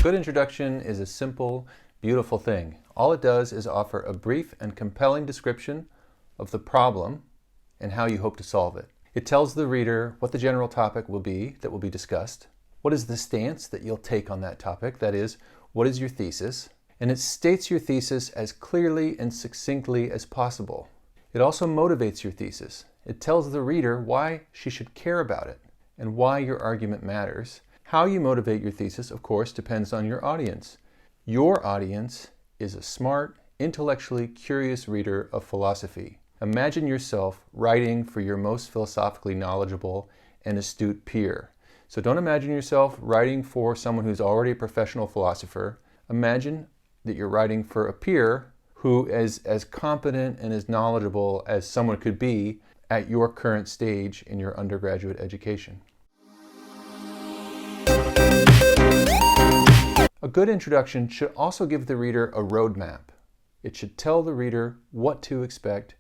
good introduction is a simple, beautiful thing. All it does is offer a brief and compelling description of the problem and how you hope to solve it. It tells the reader what the general topic will be that will be discussed, what is the stance that you'll take on that topic, that is, what is your thesis, and it states your thesis as clearly and succinctly as possible. It also motivates your thesis. It tells the reader why she should care about it and why your argument matters. How you motivate your thesis, of course, depends on your audience. Your audience is a smart, intellectually curious reader of philosophy. Imagine yourself writing for your most philosophically knowledgeable and astute peer. So don't imagine yourself writing for someone who's already a professional philosopher. Imagine that you're writing for a peer who is as competent and as knowledgeable as someone could be at your current stage in your undergraduate education. A good introduction should also give the reader a roadmap. It should tell the reader what to expect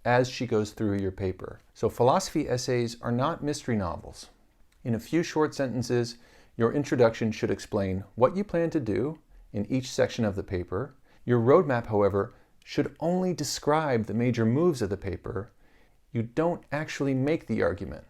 as she goes through your paper. So philosophy essays are not mystery novels. In a few short sentences, your introduction should explain what you plan to do in each section of the paper. Your roadmap, however, should only describe the major moves of the paper. You don't actually make the argument.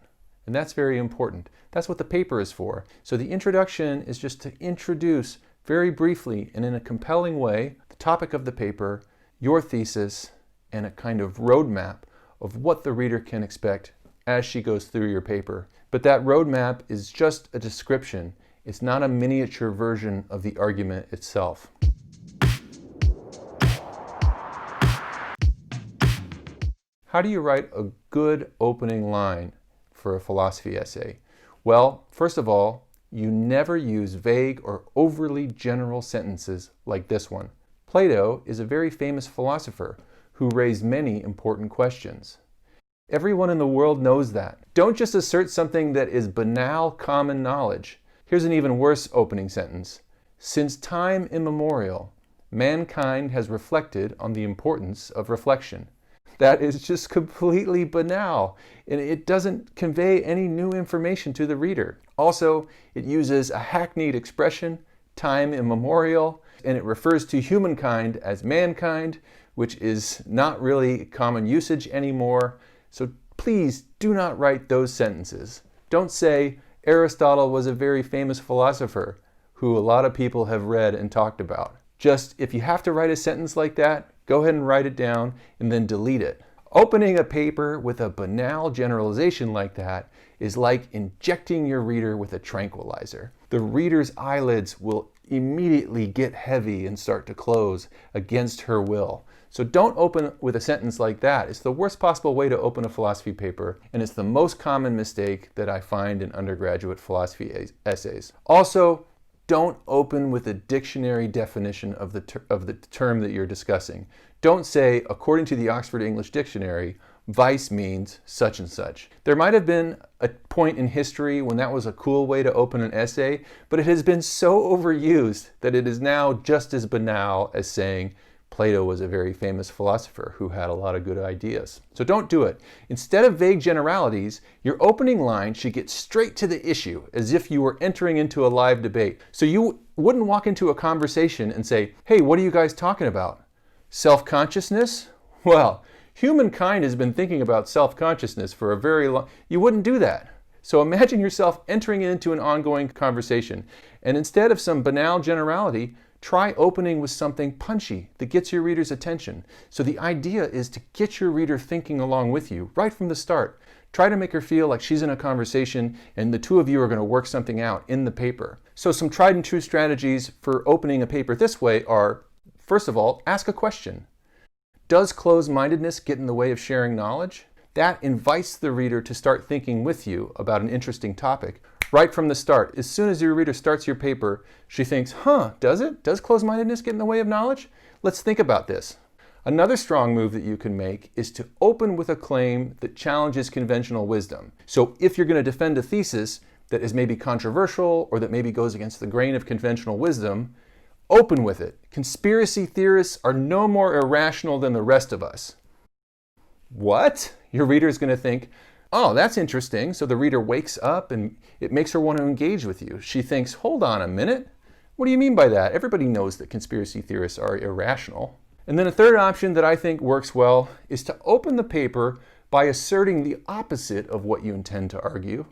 And that's very important. That's what the paper is for. So the introduction is just to introduce very briefly and in a compelling way the topic of the paper, your thesis, and a kind of roadmap of what the reader can expect as she goes through your paper. But that roadmap is just a description. It's not a miniature version of the argument itself. How do you write a good opening line for a philosophy essay? Well, first of all, you never use vague or overly general sentences like this one. Plato is a very famous philosopher who raised many important questions. Everyone in the world knows that. Don't just assert something that is banal common knowledge. Here's an even worse opening sentence. Since time immemorial, mankind has reflected on the importance of reflection. That is just completely banal, and it doesn't convey any new information to the reader. Also, it uses a hackneyed expression, time immemorial, and it refers to humankind as mankind, which is not really common usage anymore. So please do not write those sentences. Don't say Aristotle was a very famous philosopher who a lot of people have read and talked about. Just, if you have to write a sentence like that, go ahead and write it down and then delete it. Opening a paper with a banal generalization like that is like injecting your reader with a tranquilizer. The reader's eyelids will immediately get heavy and start to close against her will. So don't open with a sentence like that. It's the worst possible way to open a philosophy paper, and it's the most common mistake that I find in undergraduate philosophy essays. Also, don't open with a dictionary definition of the term that you're discussing. Don't say, according to the Oxford English Dictionary, vice means such and such. There might have been a point in history when that was a cool way to open an essay, but it has been so overused that it is now just as banal as saying Plato was a very famous philosopher who had a lot of good ideas. So don't do it. Instead of vague generalities, your opening line should get straight to the issue, as if you were entering into a live debate. So you wouldn't walk into a conversation and say, hey, what are you guys talking about? Self-consciousness? Well, humankind has been thinking about self-consciousness for a very long... You wouldn't do that. So imagine yourself entering into an ongoing conversation, and instead of some banal generality, try opening with something punchy that gets your reader's attention. So the idea is to get your reader thinking along with you right from the start. Try to make her feel like she's in a conversation and the two of you are going to work something out in the paper. So some tried and true strategies for opening a paper this way are, first of all, ask a question. Does closed-mindedness get in the way of sharing knowledge? That invites the reader to start thinking with you about an interesting topic right from the start. As soon as your reader starts your paper, she thinks, does it? Does closed-mindedness get in the way of knowledge? Let's think about this. Another strong move that you can make is to open with a claim that challenges conventional wisdom. So if you're going to defend a thesis that is maybe controversial or that maybe goes against the grain of conventional wisdom, open with it. Conspiracy theorists are no more irrational than the rest of us. What? Your reader is going to think, oh, that's interesting. So the reader wakes up and it makes her want to engage with you. She thinks, hold on a minute. What do you mean by that? Everybody knows that conspiracy theorists are irrational. And then a third option that I think works well is to open the paper by asserting the opposite of what you intend to argue,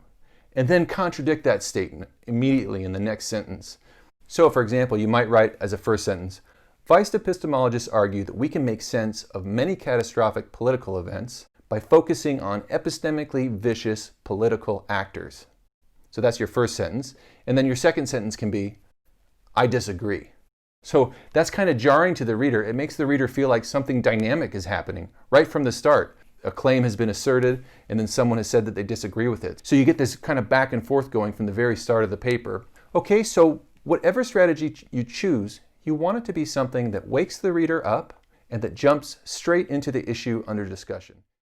and then contradict that statement immediately in the next sentence. So, for example, you might write as a first sentence, Weist epistemologists argue that we can make sense of many catastrophic political events by focusing on epistemically vicious political actors. So that's your first sentence. And then your second sentence can be, I disagree. So that's kind of jarring to the reader. It makes the reader feel like something dynamic is happening right from the start. A claim has been asserted, and then someone has said that they disagree with it. So you get this kind of back and forth going from the very start of the paper. Okay, so whatever strategy you choose, you want it to be something that wakes the reader up and that jumps straight into the issue under discussion.